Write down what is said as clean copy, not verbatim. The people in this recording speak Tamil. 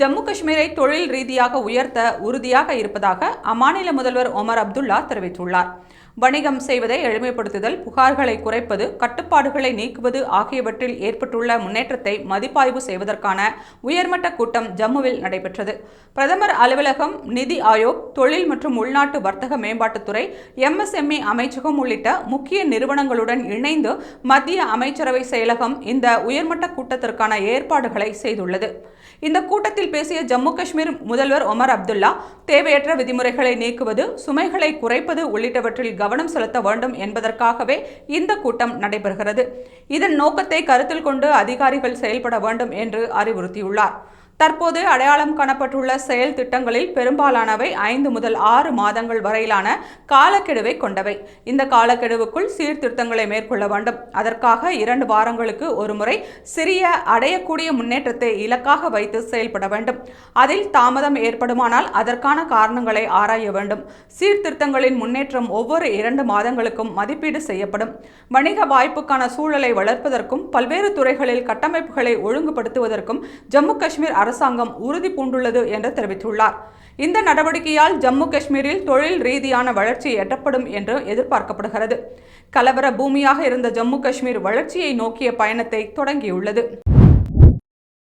ஜம்மு காஷ்மீரை தொழில் ரீதியாக உயர்த்த உறுதியாக இருப்பதாக அம்மாநில முதல்வர் ஒமர் அப்துல்லா தெரிவித்துள்ளார். வணிகம் செய்வதை எளிமைப்படுத்துதல், புகார்களை குறைப்பது, கட்டுப்பாடுகளை நீக்குவது ஆகியவற்றில் ஏற்பட்டுள்ள முன்னேற்றத்தை மதிப்பாய்வு செய்வதற்கான உயர்மட்ட கூட்டம் ஜம்முவில் நடைபெற்றது. பிரதமர் அலுவலகம், நிதி ஆயோக், தொழில் மற்றும் உள்நாட்டு வர்த்தக மேம்பாட்டுத்துறை, MSME அமைச்சகம் உள்ளிட்ட முக்கிய நிறுவனங்களுடன் இணைந்து மத்திய அமைச்சரவை செயலகம் இந்த உயர்மட்ட கூட்டத்திற்கான ஏற்பாடுகளை செய்துள்ளது. இந்த கூட்டத்தில் பேசிய ஜம்மு காஷ்மீர் முதல்வர் ஒமர் அப்துல்லா, தேவையற்ற விதிமுறைகளை நீக்குவது, சுமைகளை குறைப்பது உள்ளிட்டவற்றில் கவனம் செலுத்த வேண்டும் என்பதற்காகவே இந்த கூட்டம் நடைபெறுகிறது. இதன் நோக்கத்தை கருத்தில் கொண்டு அதிகாரிகள் செயல்பட வேண்டும் என்று அறிவுறுத்தியுள்ளார். தற்போது அடையாளம் காணப்பட்டுள்ள செயல் திட்டங்களில் பெரும்பாலானவை 5 முதல் 6 மாதங்கள் வரையிலான காலக்கெடுவை கொண்டவை. இந்த காலக்கெடுவுக்குள் சீர்திருத்தங்களை மேற்கொள்ள வேண்டும். அதற்காக 2 வாரங்களுக்கு ஒருமுறை சிறிய அடையக்கூடிய முன்னேற்றத்தை இலக்காக வைத்து செயல்பட வேண்டும். அதில் தாமதம் ஏற்படுமானால் அதற்கான காரணங்களை ஆராய வேண்டும். சீர்திருத்தங்களின் முன்னேற்றம் ஒவ்வொரு 2 மாதங்களுக்கும் மதிப்பீடு செய்யப்படும். வணிக வாய்ப்புக்கான சூழலை வளர்ப்பதற்கும் பல்வேறு துறைகளில் கட்டமைப்புகளை ஒழுங்குபடுத்துவதற்கும் ஜம்மு காஷ்மீர் அரசாங்கம் உறுதி பூண்டுள்ளது என்று தெரிவித்துள்ளார். இந்த நடவடிக்கையால் ஜம்மு காஷ்மீரில் தொழில் ரீதியான வளர்ச்சி எட்டப்படும் என்று எதிர்பார்க்கப்படுகிறது. கலவர பூமியாக இருந்த ஜம்மு காஷ்மீர் வளர்ச்சியை நோக்கிய பயணத்தை தொடங்கியுள்ளது.